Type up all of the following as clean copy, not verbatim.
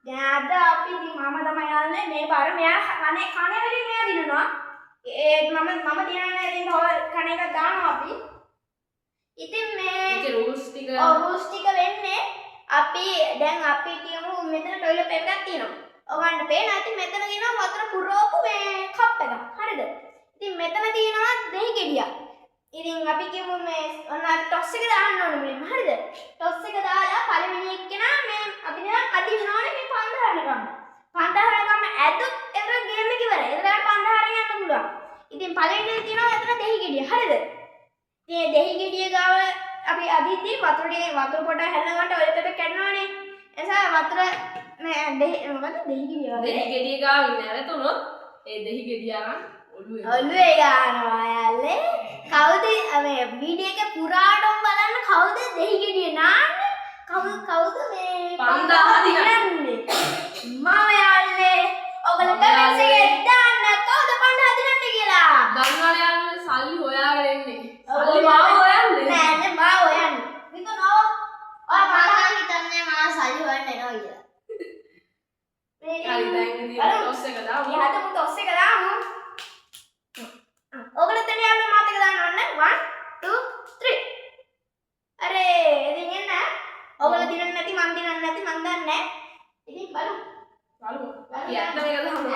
දැන් අද අපි ඉතින් මම තමයි යන්නේ මේ පාර මෙයා කනේ වලින් මෙයා දිනනවා. ඒ මම දිනන්නේ ඉතින් කන එක දානවා අපි. ඉතින් මේ රූල්ස් ටික වෙන්නේ අපි දැන් අපි කියමු මෙතන ටොයිලට් එකක් තියෙනවා. ඔයගොල්ලන්ට පේනවා ඉතින් මෙතන තියෙනවා වතුර පුරවපු මේ කප් එකක්. හරිද? ඉතින් මෙතන තියෙනවා දෙහි ගෙඩියක්. ඉතින් අපි කියමු මේ ඔන්න අපි ටොස් එක දාන්න ඕනේ මුලින්ම. හරිද? ටොස් එක දාලා පළවෙනි එක්කෙනා මේ අදිනවනේ මේ 5000 ගන්න. 5000 ගන්න ඇද්දොත් එතන ගේම් එක ඉවරයි. එතනට 5000 යන්න පුළුවන්. ඉතින් පළවෙනි තියෙනවා එතන දෙහි ගෙඩිය. හරිද? ඉතින් දෙහි ගෙඩිය ගාව අපි අදිද්දී වතුර පොඩ හැලනකොට ඔය එතන කැඩනවනේ. එසා වතුර මේ දෙහි ගෙඩිය ගාව නැවතුනොත් ඒ දෙහි ගෙඩිය අරන් ඔළුවේ ගන්නවා යාළුවේ. කවුද මේ වීඩියෝ එක පුරාටම බලන්න කවුද දෙහි ගෙඩිය නාන්නේ? කවුද මේ 5000 දිනන්නේ? මම යාළුවේ. ඔයගොල්ලෝ කමෙන්ට්ස් එකේ දාන්න කවුද 5000 දිනන්නේ කියලා. දන්නවනේ යාළුවේ සල්ලි හොයාගෙන එන්නේ. සල්ලි මාව හොයන්නේ. නෑ මාව හොයන්නේ. විතනෝ. ඔය 5000 හිතන්නේ මම සල්ලි හොයන්න එනවා කියලා. හරි දැන් ඉතින් ටොස් එක දාමු. මේ හදමු ටොස් එක දාමු. ඔයගොල්ලෝ තනිය යන්න මාතක දාන්න ඕනේ 1 2 3. අරේ ඉතින් එන්න. ඔයගොල්ලෝ දිනන්නේ නැති මන් දිනන්නේ නැති මන් දන්නේ නැහැ. ඉතින් බලමු. යන්න මේක දාමු.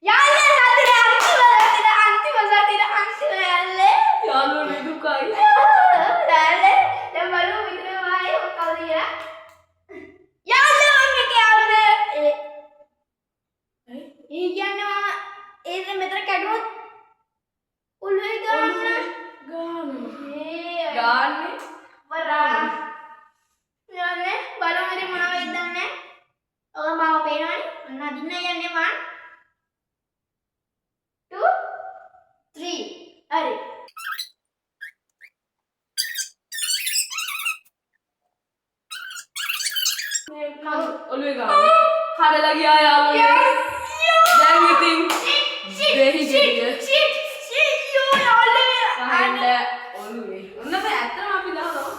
යාළුවේ අන්තිම යාළුවේ. යාළුවනේ දුකයි. යාළුවේ දැන් බලමු විතර වායේ කවුද කියලා. යාළුවේ මම කියන්නේ ඒ කියන්නේ මම ඒක මෙතන කැඩුවොත් උළුවේ ගන්න ගාන්නේ වරා යන්නේ බලමු ඉතින් මොනවද දන්නේ. ඔය මාව පේනවනේ. ඔන්න අදින්න යන්නේ 1 2 3. හරි. ඔළුවේ ගාන්නේ. හදලා ගියා යාළුවනේ. දැන් ඉතින් දෙහි ගෙඩිය අහන්න ඔළුවේ. ඔන්න මේ ඇත්තම අපි දානවා.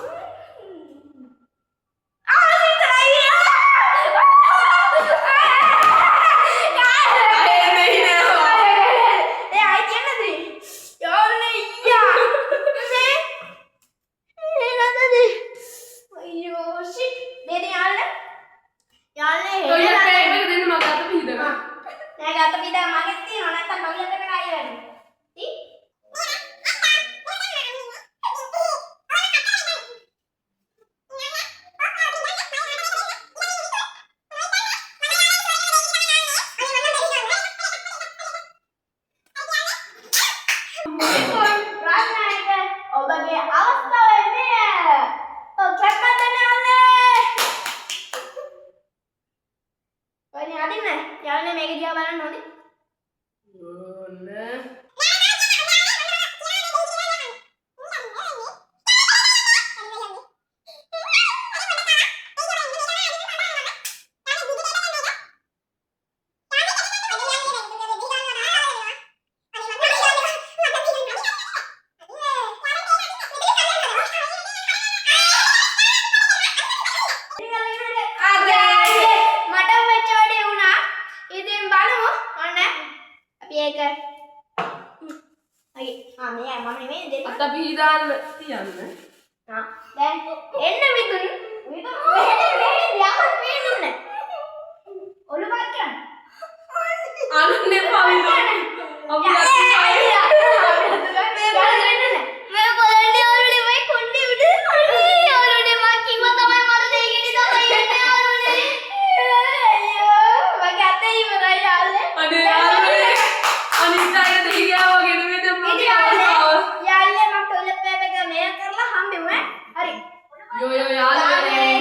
ඔබගේ අවස්ථාව එන්නේ. ඔව් කැප්පන් දෙන්න යන්නේ. ඔයනේ අදින්න. යාළුවනේ මේක දිහා බලන්න ඕනේ. ඔන්න අත පිහදාන්න තියන්න. දැන් එන්න මිතුන් මෙහෙම පේන්නේ ඔළුවත් ගන්න. අනන්නේ පවිදෝ. අපි මේ බලන්නේ ඔළුවේ මේ කොණ්ඩේ උඩ. ඔළුවේ මා කිව්ව තමයි මට දෙගෙඩි තමයි එන්නේ ඔළුවේ. අයියෝ මගේ අතේ ඉවරයි යාළුවේ. අනේ යාළුවේ අනිත් අය දෙහි ගියා වගේ නෙමෙයි දැන් මම යාළුවේ මම ටොයිලට් පේපර් එක මෙහෙ කරලා හම්බෙමු හරි. යෝ යාළුවේ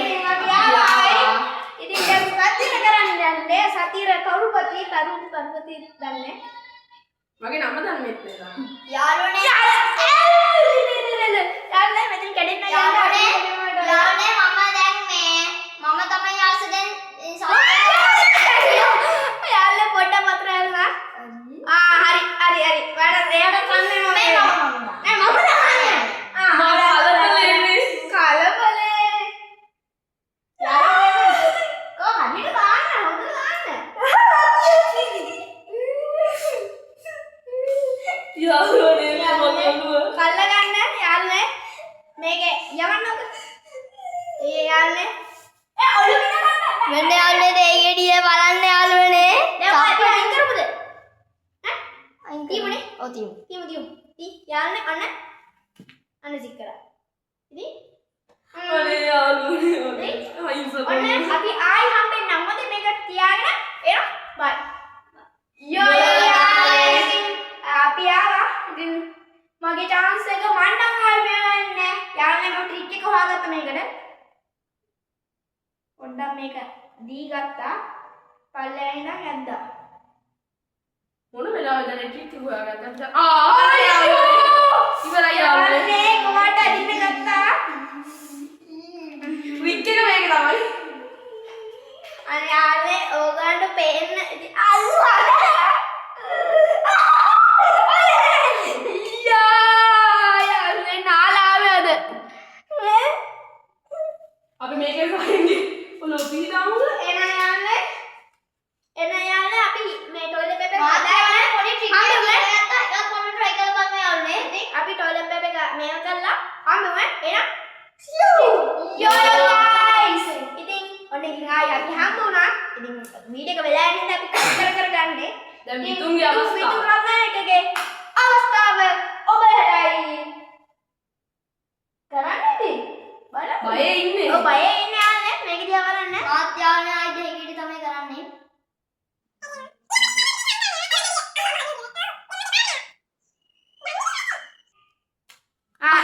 ඉතින් දැන් මොකක්ද කරන්නේ සතිර තරුපති දන්නේ මගේ නම දන්නෙත් නෑ. යාළුවනේ යාළුවනේ මෙතන කැඩෙන්න යාළුවනේ මම දැන් මම තමයි ආස දැන් යාළුවේ පොඩ්ඩක් මතර ඇල්ලා හරි වැඩ එයාට කන්නේ මම නෑ මම දාන්නේ මම කලබලේ යාළුවනේ යාළුවනේ මගේ ඔළුව. කල්ල ගන්න යාළුවනේ. මේකේ යවන්නකො. ඒ යාළුවනේ. ඔළුව විඳ ගන්න. මෙන්න යාළුවනේ දෙහි ගෙඩිය බලන්න යාළුවනේ. දැන් ඔය අයින් කරමුද? ඈ? අයින් තියමුනේ. ඔව් තියමු. තියමු. යාළුවනේ අන්න සික් කරා. ඉතින් අනේ යාළුවනේ. අයිසක. ඔන්න අපි ආයි හම්බෙන්නම්. මොකද මේක තියාගෙන එනවා. බයි. අපි ආවා. ඉතින් මගේ chance එක මන්නම් ආයි මෙවන්නේ. යාළුවනේ මම ට්‍රික් එක හොයාගත්ත මේකට. පොඩ්ඩක් මේක දී ගත්තා. පල්ලෙහා ඉඳන් ඇද්දා. මොන වෙලාවද දැන් ටික හොයාගත්තද? යාළුවනේ. ඉවරයි යාළුවනේ. යාළුවනේ කොහාට අදින්න ගත්තා. ට්‍රික් එක මේක තමයි. අනේ යාළුවේ ඕගන්ට පේන්න අල්වා. යාළුවේ නාලාවේද? අපි මේකේ සයින්ගේ ඔලෝ පිටාමුද? එන යාළුවේ අපි මේ ටොයිලට් පේපර් හදාගෙන පොඩි ට්‍රික් එකක් ගත්තා. ඒක කොහොමද try කරලා බලන්න යාළුවේ. ඉතින් අපි ටොයිලට් පේපර් එක මේව කරලා හම්බෙමු. එන යෝ ගයිස්. ඉතින් ඔන්න ඉතින් ආයි අපි හම්බ වුණා. ඉතින් වීඩියෝ එක වෙලා යන්නේ අපි කර ගන්නේ. දැන් විතුන්ගේ අවස්ථාව. විතුන් රත්නායකගේ අවස්ථාව ඔබටයි. කරන්නේ බලන්න. බයේ ඉන්නේ. ඔව් බයේ ඉන්නේ යාළුවේ. මේක දිහා බලන්න. මාත් යාළුවනේ ආයි දෙහි ගෙඩිය තමයි කරන්නේ.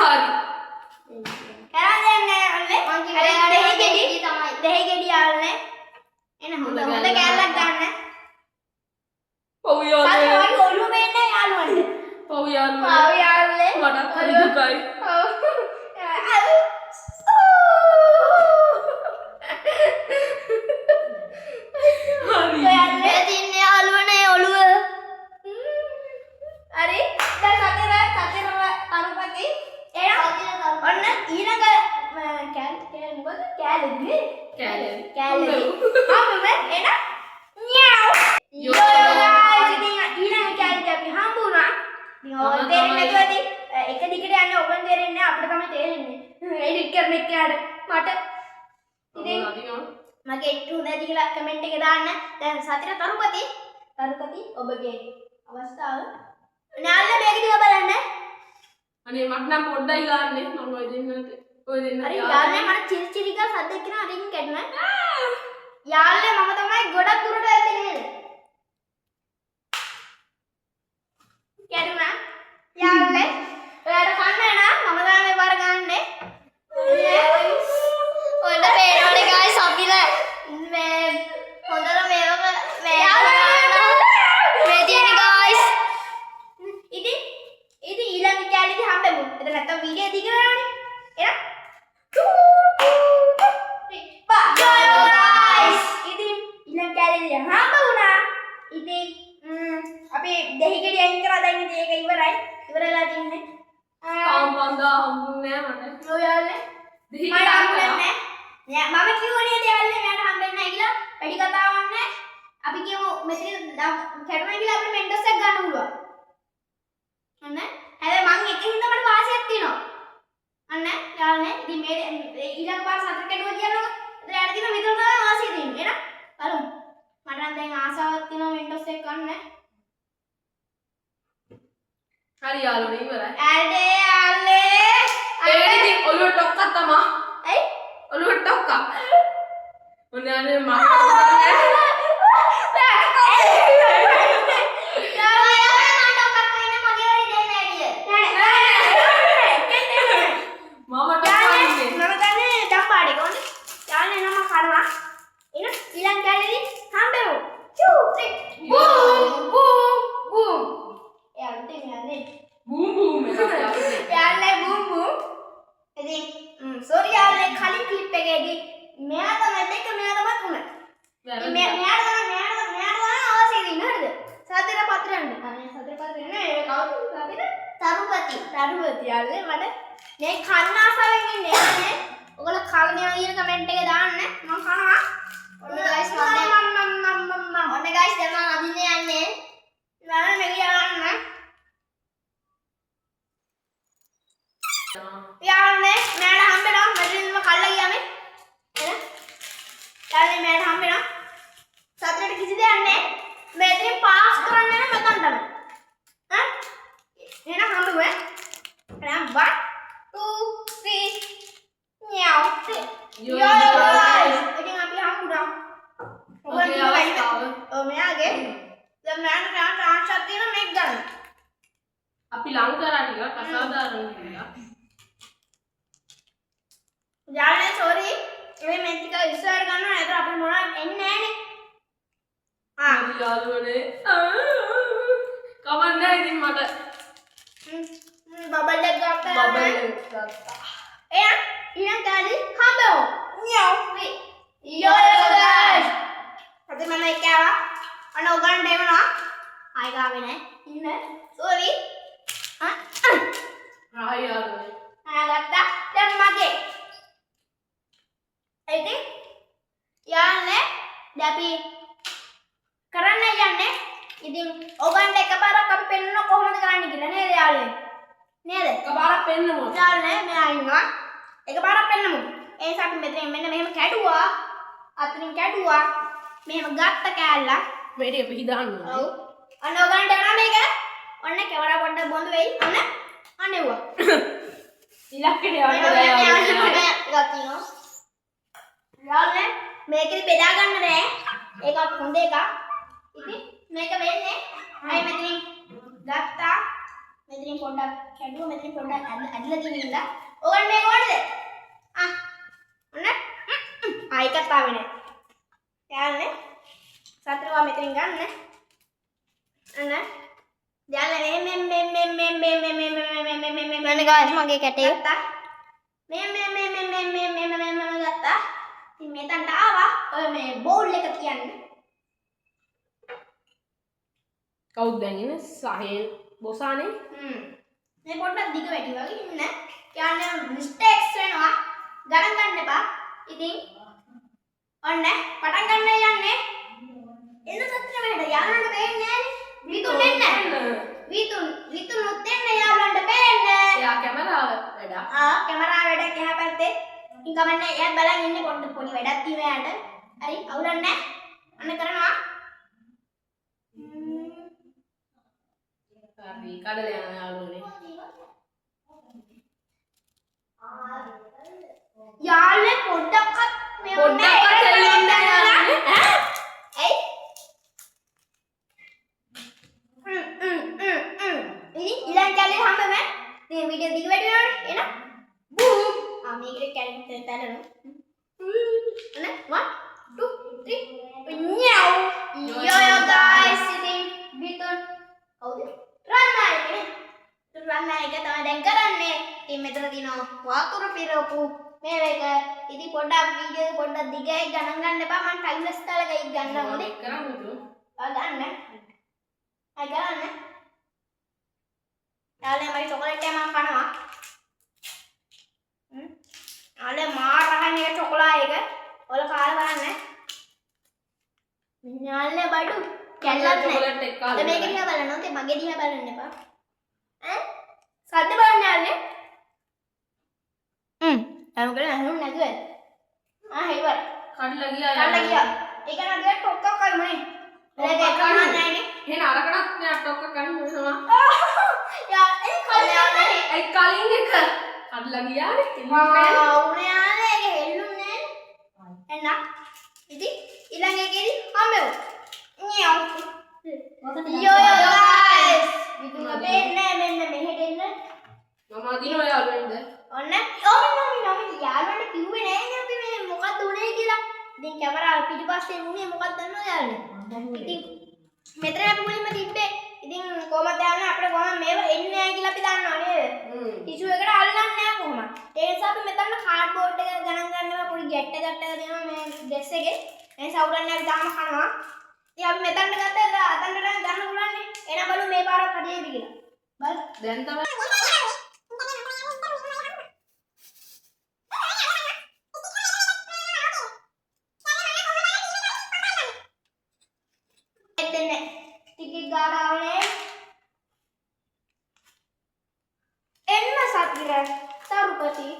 හරි. කරන්නේ යාළුවේ. මං කිව්වා දෙහි දෙහි ගෙඩි ගෙඩිය තමයි. දෙහි ගෙඩි යාළුවේ. එන හොඳ කෑල්ලක් ගන්න. පව් යාළුවනේ. සල්ලි වගේ ඔළුව වෙන්නේ යාළුවන්ට. පව් යාළුවනේ. ආව යාළුවේ. මටත් හරි දුකයි. හරි. මේ තින්නේ යාළුවනේ ඔළුව. හරි. දැන් සතර තරුපති එන ඔන්න ඊළඟ මොකද කෑල්ලේ කෑල්ලේ. හම්බෙමු එන න්‍යාව් යෝ guys ඉතින් ඊළඟ කෑල්ලේ අපි හම්බ වුණා. ඉතින් ඔය තේරෙන්නේ නැතුවදී එක දිගට යන්නේ ඔබන් තේරෙන්නේ අපිට තමයි තේරෙන්නේ. එඩිට් කරන එක්කයාට මට ඉතින් මගේ එඩිට් හොඳයි කියලා කමෙන්ට් එකේ දාන්න. දැන් සතර තරුපති ඔබගේ අවස්ථාව. නාල්ල මේක දිහා බලන්න. අනේ මට නම් පොඩ්ඩයි ගන්නෙ මම ඔය දෙන්න හරි යාළුවේ මට චිරි චිරි ගා සද්දයක් කරන අරින් කැඩුනා. යාළුවේ මම තමයි ගොඩක් දුරට ඇත්තේ නේද? කැඩුනා. යාළුවේ ඔයාලට කන්න නා මම තමයි බාර ගන්නෙ. ඔයාලට පේනවනේ guys අපිට මේ හොඳට මේවක මේ තියෙන guys. ඉතින් ඊළඟ කැලේදී හම්බෙමු. එතන නැත්තම් වීඩියෝ දිග වෙනවනේ. එහෙනම් guys ඉතින් ඊළඟ කැලේදී හම්බ වුණා. ඉතින් අපි දෙහි ගෙඩිය අයින් කරලා දැන් ඉතින් ඒක ඉවරයි. ඉවරලා තින්නේ. කාම්පන්දා හම්බුන්නේ නැහැ මට. ඔයාලේ දෙහි මම හම්බෙන්නේ නැහැ. මම කිව්වනේ යාළුවේ මෙයාට හම්බෙන්නේ නැහැ කියලා. වැඩි කතාවක් නැහැ. අපි කියමු මෙතන කැඩුනා කියලා අපිට මෙන්ඩොස් එකක් ගන්න පුළුවන්. අන්න හැබැයි මං එක හින්දා මට වාසියක් තියෙනවා. අන්න යාළුවනේ ඉතින් මේ ඊළඟ පාර සතර කැඩුවා කියනකොට එතන යට තියෙන විතර තමයි වාසිය තියෙන්නේ. එහෙනම් බලමු. මට නම් දැන් ආසාවක් තියෙනවා මෙන්ඩොස් එක ගන්න. හරි යාළුවනේ ඉවරයි. ඇඩේ යාළුවේ. ඒක ඉතින් ඔළුව ටොක්කක් තමයි. ඇයි? ඔළුව ටොක්කක්. මොන්නේ අනේ මම බූම් බූම් sorry යාළුවේ කලින් ක්ලිප් එකේදී මෙයා තමයි දෙක මෙයා තමයි තුන. මෙයාට තමයි අවශ්‍ය දෙන්නේ හරිද? සතර පත්‍රයන්ද? අනේ සතර පත්‍රය නේ ඒක කවුද? තරුපති යාළුවේ මට මේ කන්න ආසාවෙන් ඉන්නේ නේ. ඔයගොල්ලෝ කල්නියා කියන කමෙන්ට් එකේ දාන්න මම කනවා. ඔන්න guys ඔන්න guys දැන් මම අදින්න යන්නේ. නෑ මේක යන්න. Yo, guys. Iting api hambura. Oke, awas tahu. මෙයාගේ දැන් මම කරන්න chance එකක් තියෙනවා මේක ගන්න. අපි ලං කරා ටිකක් අසාධාරණ කියලා. යාළුවනේ sorry. මේ මේක ටික ඉස්සරහට ගන්නවා නේද අපිට මොනවද එන්නේ නැහනේ. හරි යාළුවනේ. කවන්නේ ඉතින් මට බබල් එක ගත්තා. බබල් ගත්තා. එයා ඊළඟ කාලේ හම්බෙමු. යෝ. යෝ guys. අද මම ඒක ආවා. අන්න ඔයගොල්ලන්ට එවනවා. ආයි ගාවේ නැහැ. ඉන්න. sorry. ආයි යාළුවනේ. ගත්තා. දැන් මගේ. ඉතින් යාළුවනේ දැන් අපි කරන්න යන්නේ. ඉතින් ඔයගොල්ලන්ට එකපාරක් අපි පෙන්නන කොහොමද කරන්න කියලා නේද යාළුවනේ? නේද? එකපාරක් පෙන්නමු. යාළුවනේ මෙයා ඉන්නවා. එකපාරක් පෙන්නමු. ඒ නිසා අපි මෙතන මෙන්න මෙහෙම කැඩුවා. අතනින් කැඩුවා. මෙහෙම ගත්ත කෑල්ල. මේ ටික පිහිදාන්න ඕනේ. ඔව්. අන්න ඔයගොල්ලන්ට එනවා මේක. ඔන්න කැමරා පොඩ්ඩක් බොඳ වෙයි. අන්න අනෙව්වා. ඉලක්කයට යන්න බෑ යාළුවනේ. යාළුවනේ මේකෙදි බෙදා ගන්න බෑ. ඒකත් හොඳ එකක්. ඉතින් මේක වෙන්නේ අය මෙතනින් ගත්තා. මෙතනින් පොඩ්ඩක් කැඩුවා. මෙතනින් පොඩ්ඩක් ඇදලා තියෙන ඉඳලා. ඔයගොල්ලෝ මේක ඕනේද? ඔන්න ආයිකත් ආවේ නෑ. යාළුවනේ සතරවා මෙතනින් ගන්න. අන්න යාළුවනේ මම guys මගේ කැටේ ගත්තා. ගත්තා. ඉතින් මෙතනට ආවා. ඔය මේ බෝල් එක කියන්නේ. කවුද දැන් ඉන්නේ? සහේන් බොසානේ. මේ පොඩ්ඩක් දිග වැඩි වගේ ඉන්න. කියන්නේ මිස්ටේක්ස් වෙනවා. ගණන් ගන්න එපා. ඉතින් ඔන්න පටන් ගන්න යන්නේ. එන්න සත්‍ය මෙහෙට යාළුවන්ට පේන්නේ නෑනේ. විතුන් එන්න. විතුන් උත් එන්න යාළුවන්ට පේන්නේ. එයා කැමරාව වැඩක්. කැමරා වැඩක් එහා පැත්තේ. ඉතින් කමන්නේ එයාත් බලන් ඉන්නේ පොඩි වැඩක් තියෙනවා යාට. හරි අවුලක් නෑ. අන්න කරනවා. හරි කඩල යනවා යාළුවනේ. යාළුවේ පොඩ්ඩක්වත් මේ පොඩ්ඩක්වත් එල්ලෙන්නේ නැහැ යාළුවනේ. ඇයි? ඉතින් ඊළඟ කැලේ හැමම මේ වීඩියෝ දිග වැඩි වෙනවනේ. එන බූම්. මේකේ කැලේ තැනනවා. එන 1 2 3 ඤාව්. යෝ guys ඉතින් විතුන් කවුද? රන්නායකනේ. රන්නායක තමයි දැන් කරන්නේ. ඉතින් මෙතන තියෙනවා වතුර පිරවපු මේක. ඉතින් පොඩ්ඩක් වීඩියෝ පොඩ්ඩක් දිගයි ගණන් ගන්න එපා. මම ටයිම්ලස් දාලා ගයි ගන්න ඕනේ. කරමුද? ගන්න. අය ගන්න. යාළුවනේ මගේ චොකලට් එක මම කනවා. යාළුවනේ මාර රහන් එක චොකලා එක. ඔල කාලා බලන්න. යාළුවනේ බඩු කැල්ලක් නැහැ. චොකලට් එක කාලා. මේක දිහා බලන්න ඕනේ. මගේ දිහා බලන්න එපා. සද්ද බලන්න යාළුවනේ. අනුකල අහුන් නැතුව. හෙවර. කඩලා ගියා කඩලා ගියා. ඒක නඩුවේ ටොක්කක් කරමුනේ. ඒක එකක් නෑනේ. එහෙනම් අරකටත් නෑ ටොක්ක කන්න වෙනවා. යා ඒ කල්යානේ. ඒ කලින් එක කඩලා ගියානේ. උනේ යානේ ඒක හෙල්ලුන්නේ නෑ. එන්න. ඉතින් ඊළඟ එකේදී හම්බෙමු. නියෝ. යෝ guys. විදුන දෙන්නේ මෙන්න මෙහෙට එන්න. මම අදිනවා යාළුවෙන්ද? ඔන්න යාළුවන්ට කිව්වේ නෑනේ අපි මේ මොකක්ද උනේ කියලා. ඉතින් කැමරාව පිටිපස්සේ උනේ මොකක්ද දන්නවද යාළුවනේ? ඉතින් මෙතන අපි මුලින්ම තිබ්බේ. ඉතින් කොහමද යාළුවනේ අපිට කොහොම මේව එන්නේ නෑ කියලා අපි දන්නවා නේද? ටිෂු එකට අල්ලන්නේ නෑ කොහොමද? ඒ නිසා අපි මෙතන කාඩ්බෝඩ් එක ගණන් ගන්නවා පොඩි ගැට්ට දෙනවා මේ ඩ්‍රෙස් එකේ. ඒ නිසා උරන්නේ අපි තාම කනවා. ඉතින් අපි මෙතනට ගත්තා අතනට ගන්න උරන්නේ. එහෙනම් බලමු මේ පාරක් හරියද කියලා. බලන්න. දැන් තමයි ටිකක් ගාඩාවනේ එන්න සත්‍විර තරුපති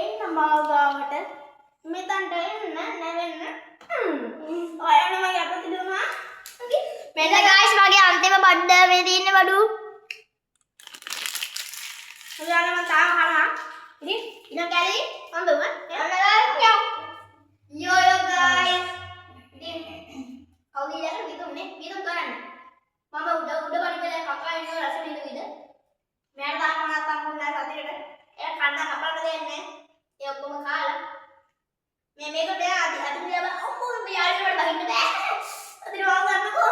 එන්න මාගාවට මෙතනට එන්න නැවෙන්න ඔයන්න මගේ අත තිබුණා මෙන්න guys මගේ අන්තිම බඩ මේ තියෙන බඩු ඔයාලා මම තාම කනවා ඉතින් Ina kali ambil mah. Ya. Yo guys. Kau lihat kan gitu kan? Mama udah balik ke kakak ini rasa minum itu. Mereka akan pun naik hati kan? Karena apa namanya? Ya aku mengkalah. Meme ko dia adi dia ba aku biar dia bertahan deh. Adi mau kan aku.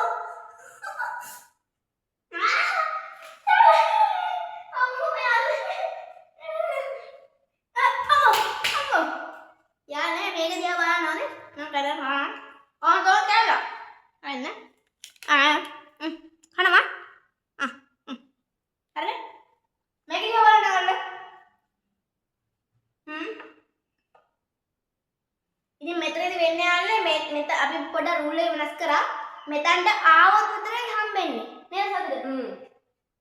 ini meternya වෙන්නේ ආන්නේ මෙත අපි පොඩ rule එක වෙනස් කරා මෙතනට ආවොත් විතරයි හම්බෙන්නේ නේද සතුද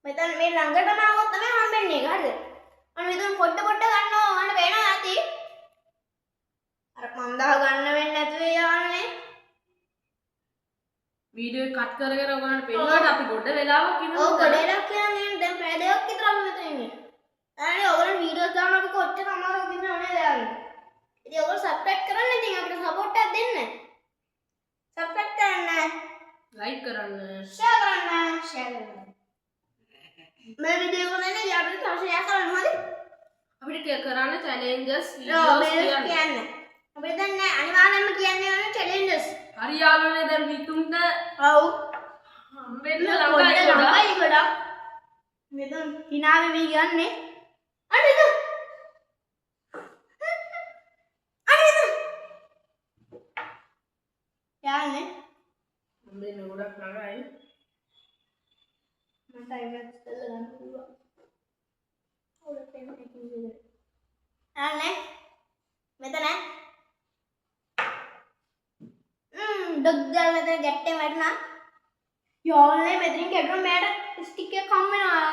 මෙතන මේ ළඟටම ආවොත් තමයි හම්බෙන්නේ ඒක හරිද මම මෙතන පොඩ ගන්නවා ඔයාලට පේනවා ඇති අර මම දහ ගන්න වෙන්නේ නැතුව යාළුවනේ වීඩියෝ එක කට් කරගෙන ඔයගොල්ලන්ට පෙන්නවට අපි ගොඩ වෙලාවක් ඉන්නවා ඔව් ගොඩ වෙලාවක් කියන්නේ දැන් පැය දෙකක් විතර අපි මෙතන ඉන්නේ අනේ ඔයගොල්ලෝ වීඩියෝස් දාන්න අපි කොච්චර අමාරුද ඉන්නව නේද යාළුවනේ ඉතින් ඔයගොල්ලෝ සබ්ස්ක්‍රයිබ් කරන්න ඉතින් අපිට සපෝට් එකක් දෙන්න. සබ්ස්ක්‍රයිබ් කරන්න, ලයික් කරන්න, ෂෙයා කරන්න. මේ වීඩියෝ එක නේ අපිට ෂෙයා කරන්න හරි. අපිට කරන්න චැලෙන්ජස් ඔව් වීඩියෝස් කියන්න. අපිට දැන් අනිවාර්යයෙන්ම කියන්න ඕනේ චැලෙන්ජස්. හරි යාළුවනේ දැන් විතුන්ට ඔව්. හම්බෙන්න ළඟයි ගොඩක්. මෙතන hina වෙවි ගන්නේ. අනේ ඉතින් යාළුවනේ හම්බෙන්න ගොඩක් ළඟයි මම ටයිම් එක ඉස්සෙල්ලා ගන්න පුළුවන්. ඔව් පේන්නේ කිව්වේ. යාළුවනේ මෙතන ඩොග් දාලා මෙතන ගැට්ටේ වැටුණා. යාළුවනේ මෙතනින් ගැටුණා මෑට ස්ටික් එක කම් වෙනවා.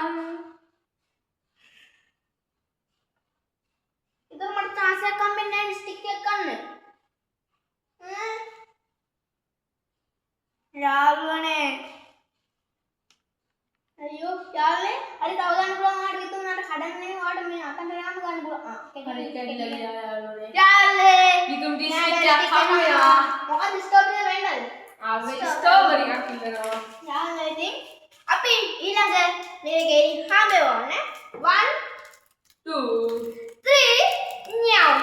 ඉතින් මට chance එකක් හම්බෙන්නේ නැහැ ස්ටික් එක ගන්න. යාළුවනේ අයියෝ යාළුවනේ හරි තව ගන්න පුළුවන් ආට විතර උනාට කඩන්නේ වාට මේ අතන යන්න ගන්න පුළුවන් හරි කැඩිලා ගියා යාළුවනේ යාළුවේ විතුන් ඩිස්ට්‍රික්ට් එකක් හම් වෙනවා මොකද ස්ට්‍රෝබෙරි වෙන්නද ආවේ ස්ට්‍රෝබෙරි එකක් ඉල්ලනවා යාළුවනේ ඉතින් අපි ඊළඟ මේකේ හම්බෙවෝ නේ 1 2 3 ඤාව්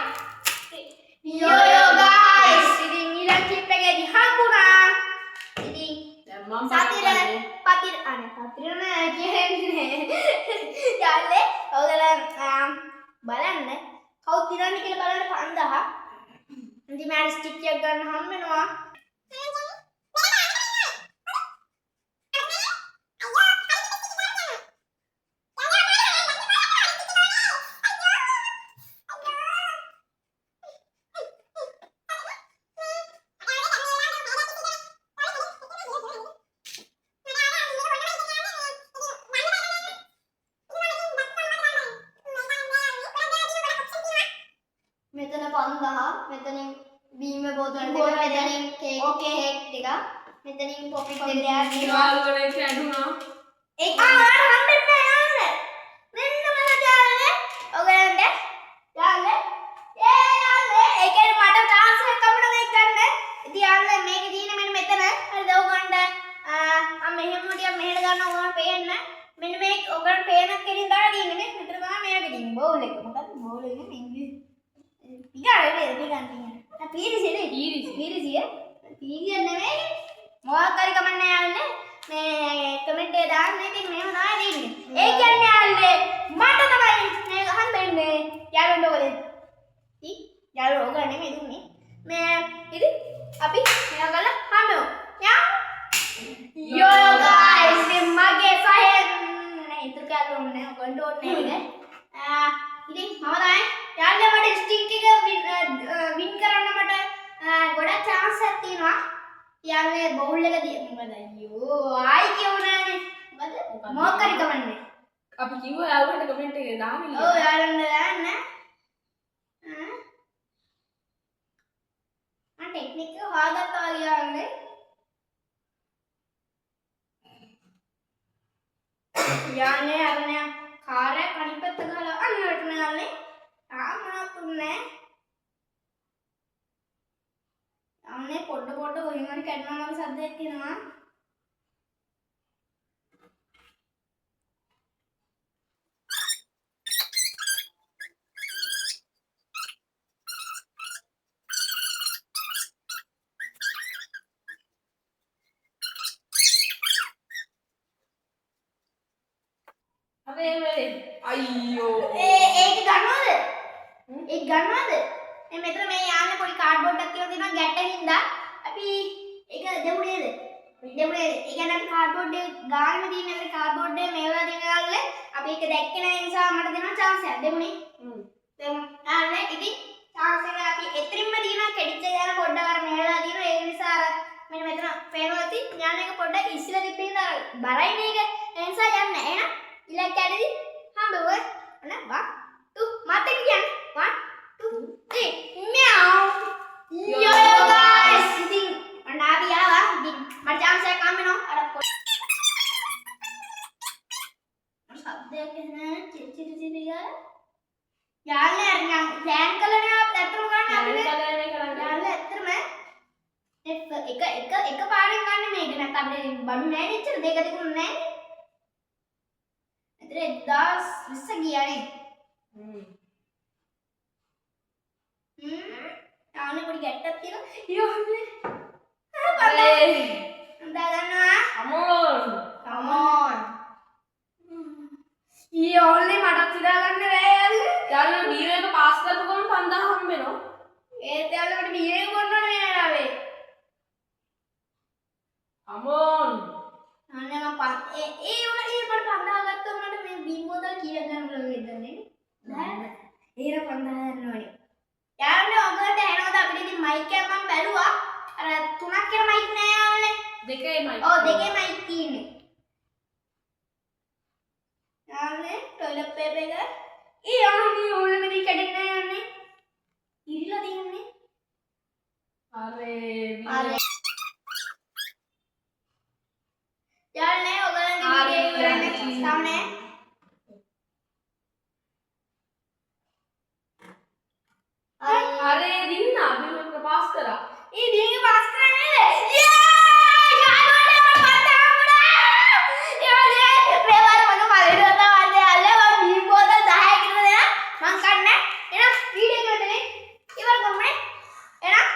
යෝ ගයිස් ඉතින් ඊළඟ ක්ලිප් එකේදී හම්බුණා මම පතිර අනේ කියන්නේ යාළුවේ ඔයගොල්ලෝ බලන්න කවුද දිනන්නේ කියලා බලන්න 5000 ඉතින් මම ස්ටික් එකක් ගන්න හම් වෙනවා මෙතන 5000 මෙතනින් බීම බෝතල් දෙක මෙතනින් කේක් ටික මෙතනින් පොපි දෙකක් දෙනවා යාළුවනේ කැඩුනා ඒක ආවට හම්බෙන්නේ නැහැ මෙන්න මම යාළුවනේ ඔයගලන්ට යාළුවේ ඒකේ මට chance එකක් අපිට මේක ගන්න ඉතින් යාළුවේ මේකේ තියෙන මෙන්න මෙතන හරිද ඔයගලන්ට මෙහෙම ටිකක් මෙහෙට ගන්න ඕන පේන්න මෙන්න මේක ඔයගලන්ට පේනක් කෙලින් දාලා තියෙන්නේ නේ මෙතන තමයි මේක තියෙන්නේ බෝල් එක මොකක්ද බෝල් එකේ ඉංග්‍රීසි ඉතින් ගන්න පීරිසිය නෙමෙයි මොකක් හරි කමන්නේ යාළුවනේ මේ කමෙන්ට් එක දාන්න ඉතින් මෙහෙම තමයි දෙන්නේ ඒ කියන්නේ යාළුවේ මට තමයි මේක හම්බෙන්නේ යාළුවන්ට ඔයගොල්ලෝ යාළුවෝ ඔයගොල්ලෝ නෙමෙයි දුන්නේ මේ ඉතින් අපි මේක ගාලා හම්බෙමු යෝ ගයිස් මගේ සහෙන් නේ ඉතුරු කරලා ඕනේ ඔයගොල්ලෝ ඕනේ නේද ඉතින් මම තමයි යාළුවා මට ස්ටික් එක වින් කරන්න මට ගොඩක් chance එකක් තියෙනවා. යාළුවේ බවුල් එක මොකද අයියෝ ආයි කියුණානේ. මොකද මොකක් හරි කමන්නේ. අපි කිව්වා යාළුවන්ට කමෙන්ට් එකේ දාන්න ඔව් යාළුවන්ට දාන්න. මම ටෙක්නික් එක හොයාගත්තා යාළුවනේ. යාළුවනේ අරනේ කාර්යයක් අනිත් පැත්ත ගහලා අන්න වැටුණා යාළුවනේ. මොනවද තුන්නේ? අම්නේ පොඩ කොහෙන් හරි කැඩුනා වගේ සද්දයක් එනවා. අයියෝ ඒක ගන්නවද? ඒක ගන්නවද? මේ මෙතන මේ යාන්නේ පොඩි කාඩ්බෝඩ් එකක් කියලා තියෙනවා ගැට්ටින්ද. අපි ඒක දෙමුනේද? දෙමුනේ. ඒ කියන්නේ අපි කාඩ්බෝඩ් එක ගානම තියෙන මේ කාඩ්බෝඩ් එක මේවා දිනගාල්ල අපි ඒක දැක්කේ නැහැ නිසා මට දෙනවා chance එකක්. දෙමුනේ. දෙමු. ආන්නේ ඉතින් chance එක අපි එතරින්ම දිනවා කෙඩිච්ච යාන පොඩ්ඩක් අර මේලා දිනවා ඒ නිසා අර මෙන්න මෙතන පේනවා ඇති ඥාන එක පොඩ්ඩක් ඉස්සෙල්ලා තිබ්බේ අර බරයි මේක. ඒ නිසා යන්නේ එහෙනම් ඉලක්ක ඇදදී හම්බුව අන 1 2 මත කියන්නේ 1 2 3 meow yo guys ඉතින් අනාවි ආවා ඉතින් මට chance එකක් හම්බෙනවා අර සද්දයක් එන චිචිචි යාළුවා අරන් ප්ලෑන් කළනේ ඇත්තම ගන්න අපිට යාළුවා ඇත්තම එක පාරෙන් ගන්න මේක නැත්නම් අපිට බඩු නැහැ නෙච්චර දෙක දෙකුණු නැහැ නේ 1020 ගියානේ තාම පොඩි ගැට්ටක් තියෙනවා යෝනේ හඳා ගන්නවා come on ඊයෝනේ මටත් හිතා ගන්න බෑ යාළුවා බීර් එක පාස් කරපු ගමන් 5000 හම්බෙනවා ඒත් යාළුවාට බීර් එක ගන්න ඕනේ මේ වෙලාවේ come on අනේ මම ඒ උන ඒ මට 5000 ගත්තා උනට මේ බීම් බෝතල් කීයක් ගන්න පුළුවන්ද නේ 10 ඒර 5000 ගන්නවනේ යාළුවනේ ඔබට ඇහෙනවද අපිට ඉතින් මයික් එක මම බැලුවා අර තුනක් කියන මයික් නෑ යාළුවනේ දෙකේ මයික් ඔව් දෙකේ මයික් තියෙන්නේ යාළුවනේ টয়ලට් පේපර් එක ඒ යන්නේ ඕනේ මෙතන කැඩෙන්නේ නෑ යන්නේ ඉරිලා තියෙන්නේ අර යාළුවනේ ඔයගලගේ වීඩියෝ එක සාමනේ අरे දින්න අපි මේක පාස් කරා ඒ බීගේ පාස් කරන්නේ නේද යාළුවනේ මම පන්දා හම්බුණා යාළුවනේ මේ වාර මම පළවෙනි වතාව වන්දේ අල්ලේ මම බීම් බෝතල් 10 කිලෝ දෙනා මං කන්නේ එහෙනම් වීඩියෝ එක මෙතන ඉවර කරමු එහෙනම්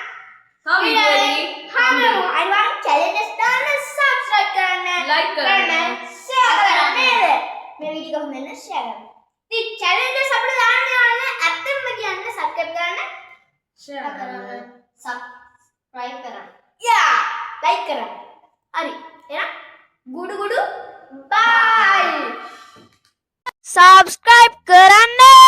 සබ්ස්ක්‍රයිබ් හම්බෙමු අනිවාර්යෙන් චැලෙන්ජස් දාන්න සබ්ස්ක්‍රයිබ් කරන්න like කරන්න ෂෙයාර් කරන්න නේද මේ වීඩියෝ එක හොඳ ෂෙයාර් කරන්න ඉතින් චැලෙන්ජස් අපිට දාන්න ඕනේ ඇත්තම කියන්නේ සබ්ස්ක්‍රයිබ් කරන්න ෂෙයාර් කරන්න subscribe කරන්න. යා like කරන්න. හරි. එහෙනම් ගුඩු ගුඩු bye. subscribe කරන්න.